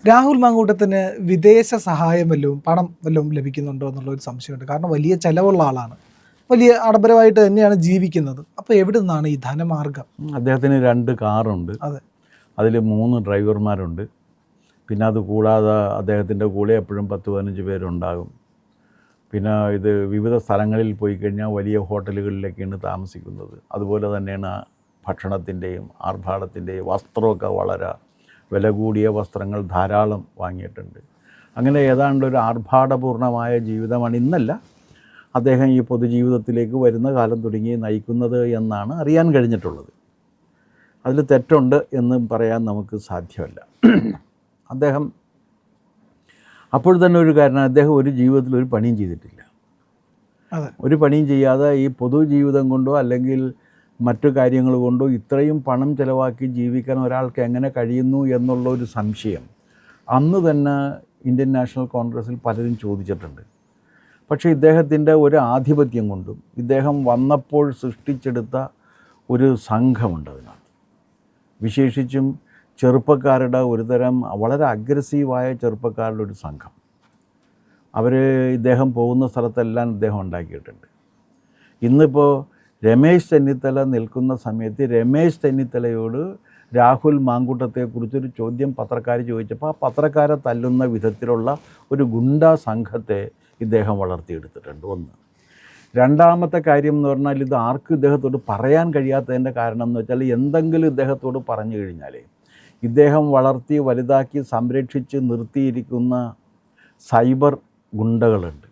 രാഹുൽ മാങ്കൂട്ടത്തിന് വിദേശ സഹായം വല്ലതും പണം വല്ലതും ലഭിക്കുന്നുണ്ടോ എന്നുള്ളൊരു സംശയമുണ്ട്. കാരണം വലിയ ചിലവുള്ള ആളാണ്, വലിയ ആഡംബരമായിട്ട് തന്നെയാണ് ജീവിക്കുന്നത്. അപ്പോൾ എവിടെ നിന്നാണ് ഈ ധനമാർഗം? അദ്ദേഹത്തിന് 2 കാറുണ്ട്, അതെ, അതിൽ 3 ഡ്രൈവർമാരുണ്ട്. പിന്നെ അത് കൂടാതെ അദ്ദേഹത്തിൻ്റെ കൂടെ എപ്പോഴും 10-15 പേരുണ്ടാകും. പിന്നെ ഇത് വിവിധ സ്ഥലങ്ങളിൽ പോയി കഴിഞ്ഞാൽ വലിയ ഹോട്ടലുകളിലൊക്കെയാണ് താമസിക്കുന്നത്. അതുപോലെ തന്നെയാണ് ഭക്ഷണത്തിൻ്റെയും ആർഭാടത്തിൻ്റെയും വസ്ത്രമൊക്കെ വളരെ വില കൂടിയ വസ്ത്രങ്ങൾ ധാരാളം വാങ്ങിയിട്ടുണ്ട്. അങ്ങനെ ഏതാണ്ട് ഒരു ആർഭാടപൂർണമായ ജീവിതമാണ് ഇന്നല്ല അദ്ദേഹം ഈ പൊതുജീവിതത്തിലേക്ക് വരുന്ന കാലം തുടങ്ങി നയിക്കുന്നത് എന്നാണ് അറിയാൻ കഴിഞ്ഞിട്ടുള്ളത്. അതിൽ തെറ്റുണ്ട് എന്ന് പറയാൻ നമുക്ക് സാധ്യമല്ല. അദ്ദേഹം അപ്പോൾ തന്നെ ഒരു കാരണം, അദ്ദേഹം ഒരു ജീവിതത്തിൽ ഒരു പണിയും ചെയ്തിട്ടില്ല. ഒരു പണിയും ചെയ്യാതെ ഈ പൊതുജീവിതം കൊണ്ടോ അല്ലെങ്കിൽ മറ്റു കാര്യങ്ങൾ കൊണ്ടോ ഇത്രയും പണം ചിലവാക്കി ജീവിക്കാൻ ഒരാൾക്ക് എങ്ങനെ കഴിയുന്നു എന്നുള്ള ഒരു സംശയം അന്ന് തന്നെ ഇന്ത്യൻ നാഷണൽ കോൺഗ്രസ്സിൽ പലരും ചോദിച്ചിട്ടുണ്ട്. പക്ഷേ ഇദ്ദേഹത്തിൻ്റെ ഒരു ആധിപത്യം കൊണ്ടും ഇദ്ദേഹം വന്നപ്പോൾ സൃഷ്ടിച്ചെടുത്ത ഒരു സംഘമുണ്ട് അതിനകത്ത്. വിശേഷിച്ചും ചെറുപ്പക്കാരുടെ ഒരുതരം വളരെ അഗ്രസീവായ ചെറുപ്പക്കാരുടെ ഒരു സംഘം. അവർ ഇദ്ദേഹം പോകുന്ന സ്ഥലത്തെല്ലാം ഇദ്ദേഹം ഉണ്ടാക്കിയിട്ടുണ്ട്. ഇന്നിപ്പോൾ രമേശ് ചെന്നിത്തല നിൽക്കുന്ന സമയത്ത് രമേശ് ചെന്നിത്തലയോട് രാഹുൽ മാങ്കൂട്ടത്തെക്കുറിച്ചൊരു ചോദ്യം പത്രക്കാർ ചോദിച്ചപ്പോൾ ആ പത്രക്കാരെ തല്ലുന്ന വിധത്തിലുള്ള ഒരു ഗുണ്ടാ സംഘത്തെ ഇദ്ദേഹം വളർത്തിയെടുത്തിട്ടുണ്ട്. ഒന്ന്. രണ്ടാമത്തെ കാര്യം എന്ന് പറഞ്ഞാൽ, ഇത് ആർക്കും ഇദ്ദേഹത്തോട് പറയാൻ കഴിയാത്തതിൻ്റെ കാരണം എന്ന് വെച്ചാൽ, എന്തെങ്കിലും ഇദ്ദേഹത്തോട് പറഞ്ഞു കഴിഞ്ഞാൽ ഇദ്ദേഹം വളർത്തി വലുതാക്കി സംരക്ഷിച്ച് നിർത്തിയിരിക്കുന്ന സൈബർ ഗുണ്ടകളുണ്ട്,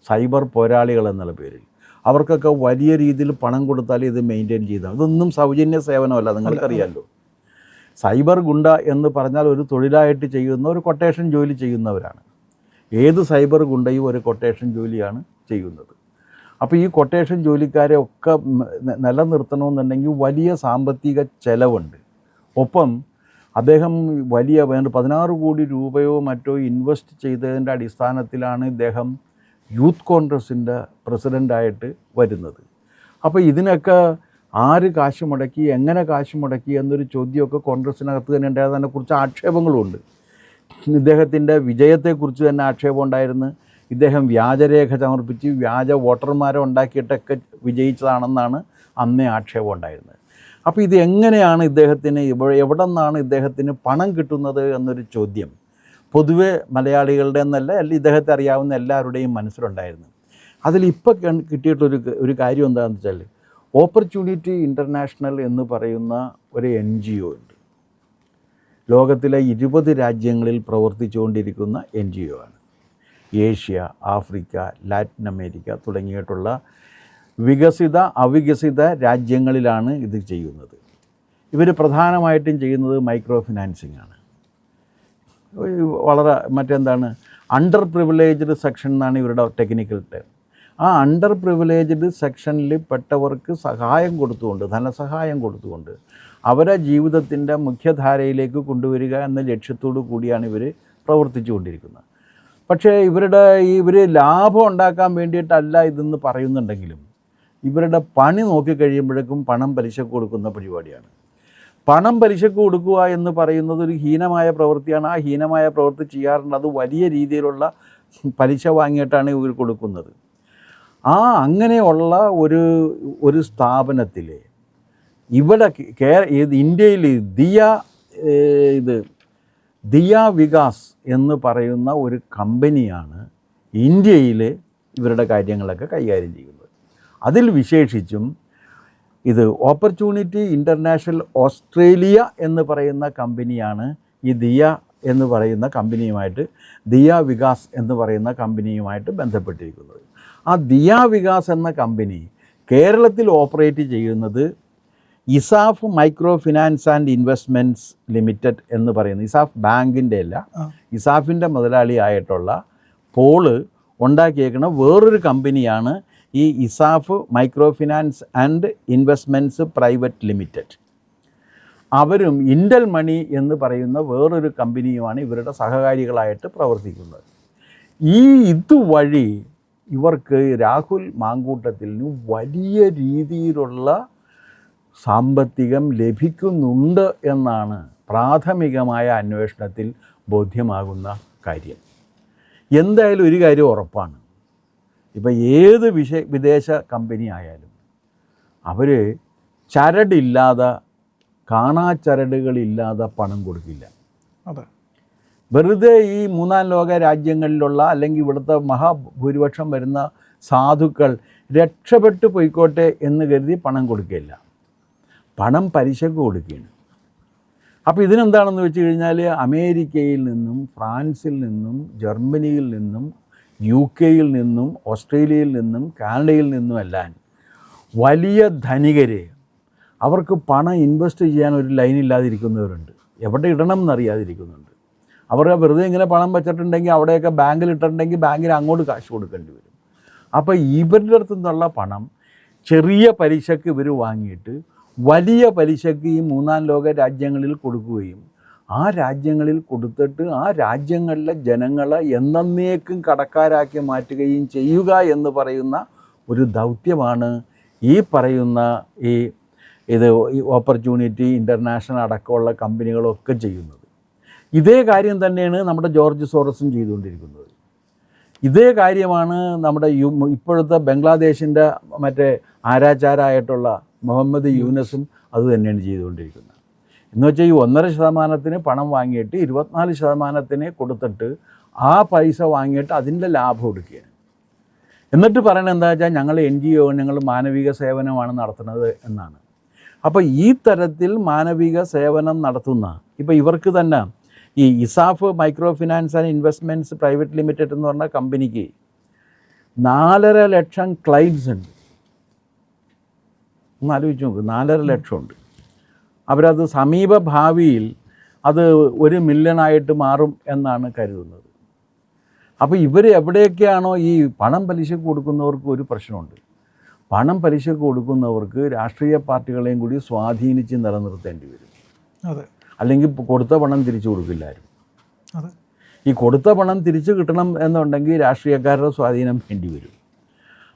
സൈബർ പോരാളികൾ എന്നുള്ള പേരിൽ. അവർക്കൊക്കെ വലിയ രീതിയിൽ പണം കൊടുത്താൽ ഇത് മെയിൻറ്റെയിൻ ചെയ്താൽ, ഇതൊന്നും സൗജന്യ സേവനമല്ല, നിങ്ങൾക്കറിയാമല്ലോ. സൈബർ ഗുണ്ട എന്ന് പറഞ്ഞാൽ ഒരു തൊഴിലായിട്ട് ചെയ്യുന്ന ഒരു കൊട്ടേഷൻ ജോലി ചെയ്യുന്നവരാണ്. ഏത് സൈബർ ഗുണ്ടയും ഒരു കൊട്ടേഷൻ ജോലിയാണ് ചെയ്യുന്നത്. അപ്പോൾ ഈ കൊട്ടേഷൻ ജോലിക്കാരെ ഒക്കെ നിലനിർത്തണമെന്നുണ്ടെങ്കിൽ വലിയ സാമ്പത്തിക ചെലവുണ്ട്. ഒപ്പം അദ്ദേഹം വലിയ 16 കോടി രൂപയോ മറ്റോ ഇൻവെസ്റ്റ് ചെയ്തതിൻ്റെ അടിസ്ഥാനത്തിലാണ് ഇദ്ദേഹം യൂത്ത് കോൺഗ്രസിൻ്റെ പ്രസിഡൻ്റായിട്ട് വരുന്നത്. അപ്പോൾ ഇതിനൊക്കെ ആര് കാശ് മുടക്കി, എങ്ങനെ കാശ് മുടക്കി എന്നൊരു ചോദ്യമൊക്കെ കോൺഗ്രസിനകത്ത് തന്നെ ഉണ്ടായത്. അതിനെക്കുറിച്ച് ആക്ഷേപങ്ങളുമുണ്ട്. ഇദ്ദേഹത്തിൻ്റെ വിജയത്തെക്കുറിച്ച് തന്നെ ആക്ഷേപം ഉണ്ടായിരുന്നു. ഇദ്ദേഹം വ്യാജരേഖ സമർപ്പിച്ച് വ്യാജ വോട്ടർമാരെ ഉണ്ടാക്കിയിട്ടൊക്കെ വിജയിച്ചതാണെന്നാണ് അന്നേ ആക്ഷേപം ഉണ്ടായിരുന്നത്. അപ്പോൾ ഇത് എങ്ങനെയാണ് ഇദ്ദേഹത്തിന് എവിടെ നിന്നാണ് ഇദ്ദേഹത്തിന് പണം കിട്ടുന്നത് എന്നൊരു ചോദ്യം പൊതുവെ മലയാളികളുടെ എന്നല്ല, ഇദ്ദേഹത്തെ അറിയാവുന്ന എല്ലാവരുടെയും മനസ്സിലുണ്ടായിരുന്നു. അതിലിപ്പോൾ കിട്ടിയിട്ടൊരു കാര്യം എന്താണെന്ന് വെച്ചാൽ, ഓപ്പർച്യൂണിറ്റി ഇൻ്റർനാഷണൽ എന്ന് പറയുന്ന ഒരു NGO ഉണ്ട്. ലോകത്തിലെ 20 രാജ്യങ്ങളിൽ പ്രവർത്തിച്ചുകൊണ്ടിരിക്കുന്ന NGO ആണ്. ഏഷ്യ, ആഫ്രിക്ക, ലാറ്റിൻ അമേരിക്ക തുടങ്ങിയിട്ടുള്ള വികസിത അവികസിത രാജ്യങ്ങളിലാണ് ഇത് ചെയ്യുന്നത്. ഇവർ പ്രധാനമായിട്ടും ചെയ്യുന്നത് മൈക്രോ ഫിനാൻസിങ് ആണ്. വളരെ മറ്റെന്താണ്, അണ്ടർ പ്രിവിലേജ്ഡ് സെക്ഷൻ എന്നാണ് ഇവരുടെ ടെക്നിക്കൽ ടേം. ആ അണ്ടർ പ്രിവിലേജ്ഡ് സെക്ഷനിൽ പെട്ടവർക്ക് സഹായം കൊടുത്തുകൊണ്ട്, ധനസഹായം കൊടുത്തുകൊണ്ട് അവരെ ജീവിതത്തിൻ്റെ മുഖ്യധാരയിലേക്ക് കൊണ്ടുവരിക എന്ന ലക്ഷ്യത്തോടു കൂടിയാണ് ഇവർ പ്രവർത്തിച്ചു കൊണ്ടിരിക്കുന്നത്. പക്ഷേ ഇവർ ലാഭം ഉണ്ടാക്കാൻ വേണ്ടിയിട്ടല്ല ഇതെന്ന് പറയുന്നുണ്ടെങ്കിലും ഇവരുടെ പണി നോക്കിക്കഴിയുമ്പോഴേക്കും പണം പലിശക്ക് കൊടുക്കുന്ന പരിപാടിയാണ്. പണം പലിശക്ക് കൊടുക്കുക എന്ന് പറയുന്നത് ഒരു ഹീനമായ പ്രവൃത്തിയാണ്. ആ ഹീനമായ പ്രവൃത്തി ചെയ്യാറുണ്ട്. അത് വലിയ രീതിയിലുള്ള പലിശ വാങ്ങിയിട്ടാണ് ഇവർ കൊടുക്കുന്നത്. അങ്ങനെയുള്ള ഒരു സ്ഥാപനത്തിൽ ഇവിടെ ഇന്ത്യയിൽ ദിയ വികാസ് എന്ന് പറയുന്ന ഒരു കമ്പനിയാണ് ഇന്ത്യയിൽ ഇവരുടെ കാര്യങ്ങളൊക്കെ കൈകാര്യം ചെയ്യുന്നത്. അതിൽ വിശേഷിച്ചും ഇത് ഓപ്പർച്യൂണിറ്റി ഇൻ്റർനാഷണൽ ഓസ്ട്രേലിയ എന്ന് പറയുന്ന കമ്പനിയാണ് ഈ ദിയ എന്ന് പറയുന്ന കമ്പനിയുമായിട്ട്, ദിയ വികാസ് എന്ന് പറയുന്ന കമ്പനിയുമായിട്ട് ബന്ധപ്പെട്ടിരിക്കുന്നത്. ആ ദിയ വികാസ് എന്ന കമ്പനി കേരളത്തിൽ ഓപ്പറേറ്റ് ചെയ്യുന്നത് ESAF micro finance and investments limited എന്ന് പറയുന്ന, ഇസാഫ് ബാങ്കിൻ്റെ അല്ല, ഇസാഫിൻ്റെ മുതലാളിയായിട്ടുള്ള പോള് ഉണ്ടാക്കിയേക്കുന്ന വേറൊരു കമ്പനിയാണ് ഈ ESAF micro finance and investments private limited. അവരും ഇൻഡൽ മണി എന്ന് പറയുന്ന വേറൊരു കമ്പനിയുമാണ് ഇവരുടെ സഹകാരികളായിട്ട് പ്രവർത്തിക്കുന്നത്. ഇതുവഴി ഇവർക്ക് രാഹുൽ മാങ്കൂട്ടത്തിന് വലിയ രീതിയിലുള്ള സാമ്പത്തികം ലഭിക്കുന്നുണ്ട് എന്നാണ് പ്രാഥമികമായ അന്വേഷണത്തിൽ ബോധ്യമാകുന്ന കാര്യം. എന്തായാലും ഒരു കാര്യം ഉറപ്പാണ്, ഇപ്പം ഏത് വിദേശ കമ്പനി ആയാലും അവർ ചരടില്ലാതെ, കാണാച്ചരടുകളില്ലാതെ പണം കൊടുക്കില്ല. അതെ, വെറുതെ ഈ മൂന്നാം ലോക രാജ്യങ്ങളിലുള്ള അല്ലെങ്കിൽ ഇവിടുത്തെ മഹാഭൂരിപക്ഷം വരുന്ന സാധുക്കൾ രക്ഷപ്പെട്ടു പോയിക്കോട്ടെ എന്ന് കരുതി പണം കൊടുക്കുകയില്ല, പണം പലിശക്ക് കൊടുക്കുകയാണ്. അപ്പോൾ ഇതിനെന്താണെന്ന് വെച്ച് കഴിഞ്ഞാൽ അമേരിക്കയിൽ നിന്നും ഫ്രാൻസിൽ നിന്നും ജർമ്മനിയിൽ നിന്നും UK നിന്നും ഓസ്ട്രേലിയയിൽ നിന്നും കാനഡയിൽ നിന്നും എല്ലാം വലിയ ധനികർ, അവർക്ക് പണം ഇൻവെസ്റ്റ് ചെയ്യാൻ ഒരു ലൈനില്ലാതിരിക്കുന്നവരുണ്ട്, എവിടെ ഇടണം എന്നറിയാതിരിക്കുന്നുണ്ട്. അവർ വെറുതെ ഇങ്ങനെ പണം വെച്ചിട്ടുണ്ടെങ്കിൽ അവിടെയൊക്കെ ബാങ്കിൽ ഇട്ടിട്ടുണ്ടെങ്കിൽ ബാങ്കിന് അങ്ങോട്ട് കാശ് കൊടുക്കേണ്ടി വരും. അപ്പോൾ ഇവരുടെ അടുത്തു നിന്നുള്ള പണം ചെറിയ പലിശക്ക് ഇവർ വാങ്ങിയിട്ട് വലിയ പലിശക്ക് ഈ മൂന്നാം ലോക രാജ്യങ്ങളിൽ കൊടുക്കുകയും ആ രാജ്യങ്ങളിൽ കൊടുത്തിട്ട് ആ രാജ്യങ്ങളിലെ ജനങ്ങളെ എന്നേക്കും കടക്കാരാക്കി മാറ്റുകയും ചെയ്യുക എന്ന് പറയുന്ന ഒരു ദൗത്യമാണ് ഈ പറയുന്ന ഇത് ഓപ്പർച്യൂണിറ്റി ഇൻ്റർനാഷണൽ അടക്കമുള്ള കമ്പനികളൊക്കെ ചെയ്യുന്നത്. ഇതേ കാര്യം തന്നെയാണ് നമ്മുടെ ജോർജ് സോറസും ചെയ്തുകൊണ്ടിരിക്കുന്നത്. ഇതേ കാര്യമാണ് നമ്മുടെ ഇപ്പോഴത്തെ ബംഗ്ലാദേശിൻ്റെ മറ്റേ ആരാചാരായിട്ടുള്ള മുഹമ്മദ് യൂനസും അത് തന്നെയാണ് ചെയ്തുകൊണ്ടിരിക്കുന്നത്. എന്ന് വെച്ചാൽ ഈ 1.5% പണം വാങ്ങിയിട്ട് 24% കൊടുത്തിട്ട് ആ പൈസ വാങ്ങിയിട്ട് അതിൻ്റെ ലാഭം എടുക്കുകയാണ്. എന്നിട്ട് പറയണത് എന്താ വെച്ചാൽ ഞങ്ങൾ NGO, ഞങ്ങൾ മാനവിക സേവനമാണ് നടത്തുന്നത് എന്നാണ്. അപ്പോൾ ഈ തരത്തിൽ മാനവിക സേവനം നടത്തുന്ന ഇപ്പോൾ ഇവർക്ക് തന്നെ ഈ ESAF micro finance and investments private limited എന്ന് പറഞ്ഞ കമ്പനിക്ക് 4.5 ലക്ഷം ക്ലയൻസ് ഉണ്ട്. ഒന്ന് ആലോചിച്ച് നോക്ക്, 4.5 ലക്ഷമുണ്ട്. അവരത് സമീപ ഭാവിയിൽ അത് 1 മില്യണായിട്ട് മാറും എന്നാണ് കരുതുന്നത്. അപ്പോൾ ഇവർ എവിടെയൊക്കെയാണോ ഈ പണം പലിശക്ക് കൊടുക്കുന്നവർക്ക് ഒരു പ്രശ്നമുണ്ട്, പണം പലിശക്ക് കൊടുക്കുന്നവർക്ക് രാഷ്ട്രീയ പാർട്ടികളെയും കൂടി സ്വാധീനിച്ച് നിലനിർത്തേണ്ടി വരും. അതെ, അല്ലെങ്കിൽ കൊടുത്ത പണം തിരിച്ചു കൊടുക്കില്ലാരും. അതെ, ഈ കൊടുത്ത പണം തിരിച്ചു കിട്ടണം എന്നുണ്ടെങ്കിൽ രാഷ്ട്രീയക്കാരുടെ സ്വാധീനം വേണ്ടി വരും.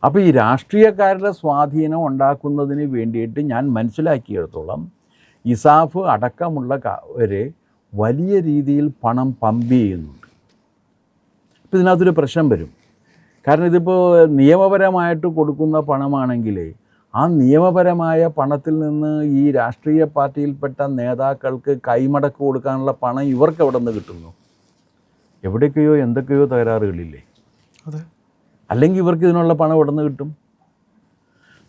അപ്പോൾ ഈ രാഷ്ട്രീയക്കാരുടെ സ്വാധീനം ഉണ്ടാക്കുന്നതിന് വേണ്ടിയിട്ട് ഞാൻ മനസ്സിലാക്കിയിടത്തോളം ഇസാഫ് അടക്കമുള്ളവരെ വലിയ രീതിയിൽ പണം പമ്പ് ചെയ്യുന്നുണ്ട്. അപ്പോൾ ഇതിനകത്തൊരു പ്രശ്നം വരും. കാരണം ഇതിപ്പോൾ നിയമപരമായിട്ട് കൊടുക്കുന്ന പണമാണെങ്കിൽ ആ നിയമപരമായ പണത്തിൽ നിന്ന് ഈ രാഷ്ട്രീയ പാർട്ടിയിൽപ്പെട്ട നേതാക്കൾക്ക് കൈമടക്ക് കൊടുക്കാനുള്ള പണം ഇവർക്ക് എവിടെ നിന്ന് കിട്ടുന്നു? എവിടേക്കെയോ എന്തൊക്കെയോ തകരാറുകളില്ലേ? അതെ. അല്ലെങ്കിൽ ഇവർക്ക് ഇതിനുള്ള പണം എവിടെ നിന്ന് കിട്ടും?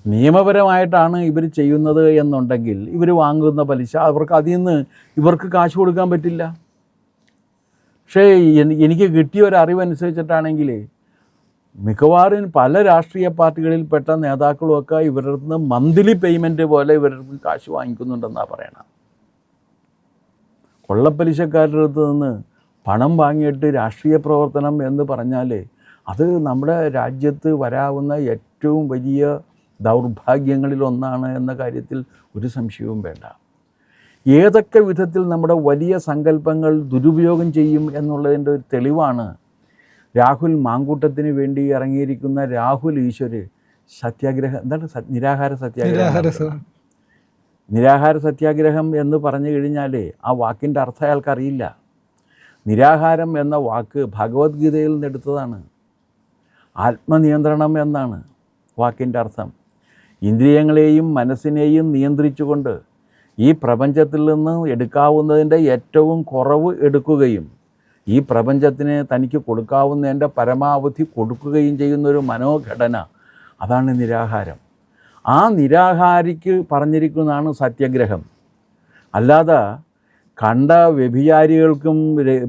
നിയമപരമായിട്ടാണ് ഇവർ ചെയ്യുന്നത് എന്നുണ്ടെങ്കിൽ ഇവർ വാങ്ങുന്ന പലിശ അവർക്ക് അതിൽ നിന്ന് ഇവർക്ക് കാശ് കൊടുക്കാൻ പറ്റില്ല. പക്ഷേ എനിക്ക് കിട്ടിയ ഒരു അറിവനുസരിച്ചിട്ടാണെങ്കിൽ മിക്കവാറും പല രാഷ്ട്രീയ പാർട്ടികളിൽപ്പെട്ട നേതാക്കളുമൊക്കെ ഇവരുടെ നിന്ന് മന്ത്ലി പേയ്മെൻറ്റ് പോലെ ഇവരുടെ കാശ് വാങ്ങിക്കുന്നുണ്ടെന്നാണ് പറയണം. കൊള്ളപ്പലിശക്കാരുടെ അടുത്ത് നിന്ന് പണം വാങ്ങിയിട്ട് രാഷ്ട്രീയ പ്രവർത്തനം എന്ന് പറഞ്ഞാൽ അത് നമ്മുടെ രാജ്യത്ത് വരാവുന്ന ഏറ്റവും വലിയ ദൗർഭാഗ്യങ്ങളിലൊന്നാണ് എന്ന കാര്യത്തിൽ ഒരു സംശയവും വേണ്ട. ഏതൊക്കെ വിധത്തിൽ നമ്മുടെ വലിയ സങ്കല്പങ്ങൾ ദുരുപയോഗം ചെയ്യും എന്നുള്ളതിൻ്റെ ഒരു തെളിവാണ് രാഹുൽ മാങ്കൂട്ടത്തിന് വേണ്ടി ഇറങ്ങിയിരിക്കുന്ന രാഹുൽ ഈശ്വർ സത്യാഗ്രഹം, എന്താണ് നിരാഹാര സത്യാഗ്രഹം. നിരാഹാര സത്യാഗ്രഹം എന്ന് പറഞ്ഞു കഴിഞ്ഞാൽ ആ വാക്കിൻ്റെ അർത്ഥം അയാൾക്കറിയില്ല. നിരാഹാരം എന്ന വാക്ക് ഭഗവത്ഗീതയിൽ നിന്ന് എടുത്തതാണ്. ആത്മനിയന്ത്രണം എന്നാണ് വാക്കിൻ്റെ അർത്ഥം. ഇന്ദ്രിയങ്ങളെയും മനസ്സിനെയും നിയന്ത്രിച്ചുകൊണ്ട് ഈ പ്രപഞ്ചത്തിൽ നിന്ന് എടുക്കാവുന്നതിൻ്റെ ഏറ്റവും കുറവ് എടുക്കുകയും ഈ പ്രപഞ്ചത്തിന് തനിക്ക് കൊടുക്കാവുന്നതിൻ്റെ പരമാവധി കൊടുക്കുകയും ചെയ്യുന്നൊരു മനോഘടന, അതാണ് നിരാഹാരം. ആ നിരാഹാരിക്ക് പറഞ്ഞിരിക്കുന്നതാണ് സത്യാഗ്രഹം. അല്ലാതെ കണ്ട വ്യഭിചാരികൾക്കും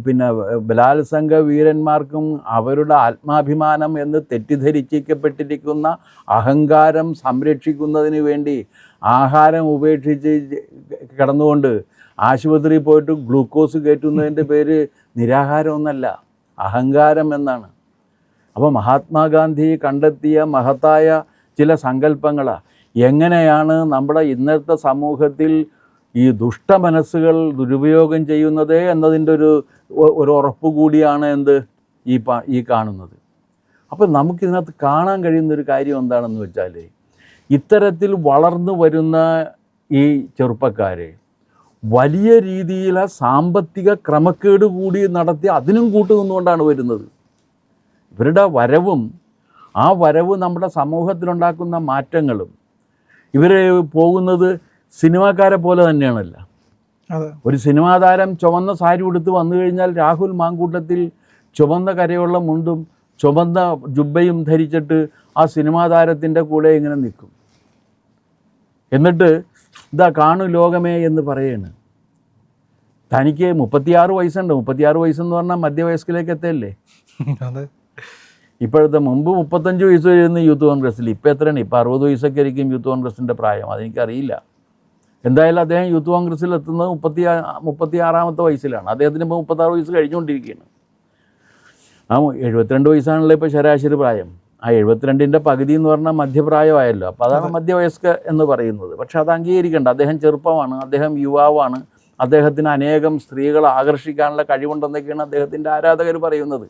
പിന്നെ ബലാത്സംഗ വീരന്മാർക്കും അവരുടെ ആത്മാഭിമാനം എന്ന് തെറ്റിദ്ധരിക്കപ്പെട്ടിരിക്കുന്ന അഹങ്കാരം സംരക്ഷിക്കുന്നതിന് വേണ്ടി ആഹാരം ഉപേക്ഷിച്ച് കിടന്നുകൊണ്ട് ആശുപത്രിയിൽ പോയിട്ട് ഗ്ലൂക്കോസ് കയറ്റുന്നതിൻ്റെ പേര് നിരാഹാരം എന്നല്ല, അഹങ്കാരം എന്നാണ്. അപ്പോൾ മഹാത്മാഗാന്ധി കണ്ടെത്തിയ മഹത്തായ ചില സങ്കല്പങ്ങളാണ് എങ്ങനെയാണ് നമ്മുടെ ഇന്നത്തെ സമൂഹത്തിൽ ഈ ദുഷ്ടമനസ്സുകൾ ദുരുപയോഗം ചെയ്യുന്നത് എന്നതിൻ്റെ ഒരു ഉറപ്പ് കൂടിയാണ് എന്ത് ഈ കാണുന്നത്. അപ്പോൾ നമുക്കിതിനകത്ത് കാണാൻ കഴിയുന്നൊരു കാര്യം എന്താണെന്ന് വെച്ചാൽ ഇത്തരത്തിൽ വളർന്നു വരുന്ന ഈ ചെറുപ്പക്കാരെ വലിയ രീതിയിലെ സാമ്പത്തിക ക്രമക്കേട് കൂടി നടത്തി അതിനും കൂട്ടുനിന്നുകൊണ്ടാണ് വരുന്നത്. ഇവരുടെ വരവും ആ വരവ് നമ്മുടെ സമൂഹത്തിലുണ്ടാക്കുന്ന മാറ്റങ്ങളും ഇവർ പോകുന്നത് സിനിമാക്കാരെ പോലെ തന്നെയാണല്ലോ. ഒരു സിനിമാ താരം ചുവന്ന സാരി ഉടുത്ത് വന്നു കഴിഞ്ഞാൽ രാഹുൽ മാങ്കൂട്ടത്തിൽ ചുവന്ന കരയുള്ള മുണ്ടും ചുവന്ന ജുബ്ബയും ധരിച്ചിട്ട് ആ സിനിമാ താരത്തിൻ്റെ കൂടെ ഇങ്ങനെ നിൽക്കും. എന്നിട്ട് ഇതാ കാണു ലോകമേ എന്ന് പറയാണ്. തനിക്ക് 36 വയസ്സുണ്ട്. 36 വയസ്സെന്ന് പറഞ്ഞാൽ മധ്യവയസ്കിലേക്ക് എത്തല്ലേ. ഇപ്പോഴത്തെ മുമ്പ് 35 വയസ്സ് വരുന്ന യൂത്ത് കോൺഗ്രസ്സിൽ, ഇപ്പോൾ എത്രയാണ്? ഇപ്പോൾ 60 വയസ്സൊക്കെ ആയിരിക്കും യൂത്ത് കോൺഗ്രസിൻ്റെ പ്രായം. അതെനിക്കറിയില്ല. എന്തായാലും അദ്ദേഹം യൂത്ത് കോൺഗ്രസ്സിൽ എത്തുന്നത് 36ാമത്തെ വയസ്സിലാണ്. അദ്ദേഹത്തിന് ഇപ്പോൾ 36 വയസ്സ് കഴിഞ്ഞുകൊണ്ടിരിക്കുകയാണ്. ആ 72 വയസ്സാണല്ലോ ഇപ്പോൾ ശരാശരി പ്രായം. ആ 72ൻ്റെ പകുതി എന്ന് പറഞ്ഞാൽ മധ്യപ്രായമായല്ലോ. അപ്പോൾ അതാണ് മധ്യവയസ്ക എന്ന് പറയുന്നത്. പക്ഷെ അത് അംഗീകരിക്കേണ്ട. അദ്ദേഹം ചെറുപ്പമാണ്, അദ്ദേഹം യുവാവാണ്, അദ്ദേഹത്തിന് അനേകം സ്ത്രീകളെ ആകർഷിക്കാനുള്ള കഴിവുണ്ടെന്നൊക്കെയാണ് അദ്ദേഹത്തിൻ്റെ ആരാധകർ പറയുന്നത്.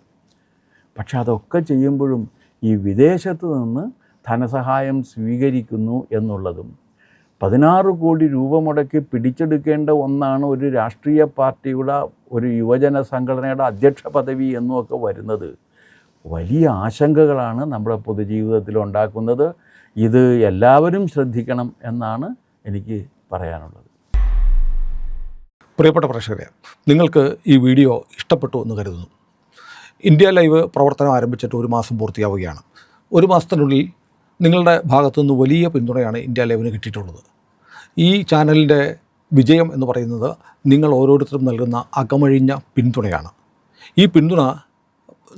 പക്ഷെ അതൊക്കെ ചെയ്യുമ്പോഴും ഈ വിദേശത്ത് നിന്ന് ധനസഹായം സ്വീകരിക്കുന്നു എന്നുള്ളതും 16 കോടി രൂപ മുടക്കി പിടിച്ചെടുക്കേണ്ട ഒന്നാണ് ഒരു രാഷ്ട്രീയ പാർട്ടിയുടെ ഒരു യുവജന സംഘടനയുടെ അധ്യക്ഷ പദവി എന്നുമൊക്കെ വരുന്നത് വലിയ ആശങ്കകളാണ് നമ്മുടെ പൊതുജീവിതത്തിൽ ഉണ്ടാക്കുന്നത്. ഇത് എല്ലാവരും ശ്രദ്ധിക്കണം എന്നാണ് എനിക്ക് പറയാനുള്ളത്. പ്രിയപ്പെട്ട പ്രേക്ഷകരെ, നിങ്ങൾക്ക് ഈ വീഡിയോ ഇഷ്ടപ്പെട്ടു എന്ന് കരുതുന്നു. ഇന്ത്യ ലൈവ് പ്രവർത്തനം ആരംഭിച്ചിട്ട് 1 മാസം പൂർത്തിയാവുകയാണ്. 1 മാസത്തിനുള്ളിൽ നിങ്ങളുടെ ഭാഗത്തുനിന്ന് വലിയ പിന്തുണയാണ് ഇന്ത്യ ലൈവിന് കിട്ടിയിട്ടുള്ളത്. ഈ ചാനലിൻ്റെ വിജയം എന്ന് പറയുന്നത് നിങ്ങൾ ഓരോരുത്തരും നൽകുന്ന അകമഴിഞ്ഞ പിന്തുണയാണ്. ഈ പിന്തുണ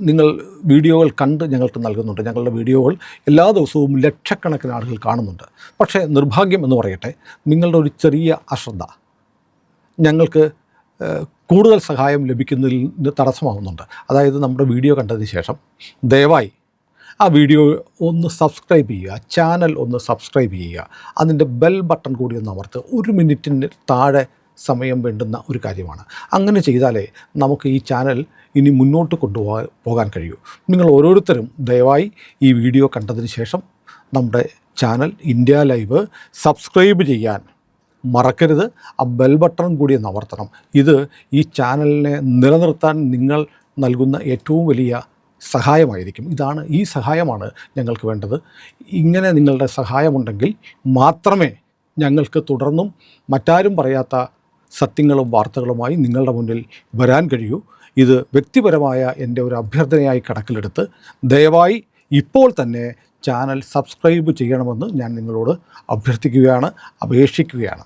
നിങ്ങൾ വീഡിയോകൾ കണ്ട് ഞങ്ങൾക്ക് നൽകുന്നുണ്ട്. ഞങ്ങളുടെ വീഡിയോകൾ എല്ലാ ദിവസവും ലക്ഷക്കണക്കിന് ആളുകൾ കാണുന്നുണ്ട്. പക്ഷേ നിർഭാഗ്യം എന്ന് പറയട്ടെ, നിങ്ങളുടെ ഒരു ചെറിയ അശ്രദ്ധ ഞങ്ങൾക്ക് കൂടുതൽ സഹായം ലഭിക്കുന്നതിന് തടസ്സമാവുന്നുണ്ട്. അതായത് നമ്മുടെ വീഡിയോ കണ്ടതിന് ശേഷം ദയവായി ആ വീഡിയോ ഒന്ന് സബ്സ്ക്രൈബ് ചെയ്യുക, ചാനൽ ഒന്ന് സബ്സ്ക്രൈബ് ചെയ്യുക, അതിൻ്റെ ബെൽ ബട്ടൺ കൂടി ഒന്ന് അമർത്തുക. 1 മിനിറ്റിന് താഴെ സമയം വേണ്ടുന്ന ഒരു കാര്യമാണ്. അങ്ങനെ ചെയ്താലേ നമുക്ക് ഈ ചാനൽ ഇനി മുന്നോട്ട് പോകാൻ കഴിയൂ. നിങ്ങൾ ഓരോരുത്തരും ദയവായി ഈ വീഡിയോ കണ്ടതിന് ശേഷം നമ്മുടെ ചാനൽ ഇന്ത്യ ലൈവ് സബ്സ്ക്രൈബ് ചെയ്യാൻ മറക്കരുത്. ആ ബെൽ ബട്ടൺ കൂടി ഒന്ന് അമർത്തണം. ഇത് ഈ ചാനലിനെ നിലനിർത്താൻ നിങ്ങൾ നൽകുന്ന ഏറ്റവും വലിയ സഹായമായിരിക്കും. ഈ സഹായമാണ് ഞങ്ങൾക്ക് വേണ്ടത്. ഇങ്ങനെ നിങ്ങളുടെ സഹായമുണ്ടെങ്കിൽ മാത്രമേ ഞങ്ങൾക്ക് തുടർന്നും മറ്റാരും പറയാത്ത സത്യങ്ങളും വാർത്തകളുമായി നിങ്ങളുടെ മുന്നിൽ വരാൻ കഴിയൂ. ഇത് വ്യക്തിപരമായ എൻ്റെ ഒരു അഭ്യർത്ഥനയായി കണക്കിലെടുത്ത് ദയവായി ഇപ്പോൾ തന്നെ ചാനൽ സബ്സ്ക്രൈബ് ചെയ്യണമെന്ന് ഞാൻ നിങ്ങളോട് അഭ്യർത്ഥിക്കുകയാണ്, അപേക്ഷിക്കുകയാണ്.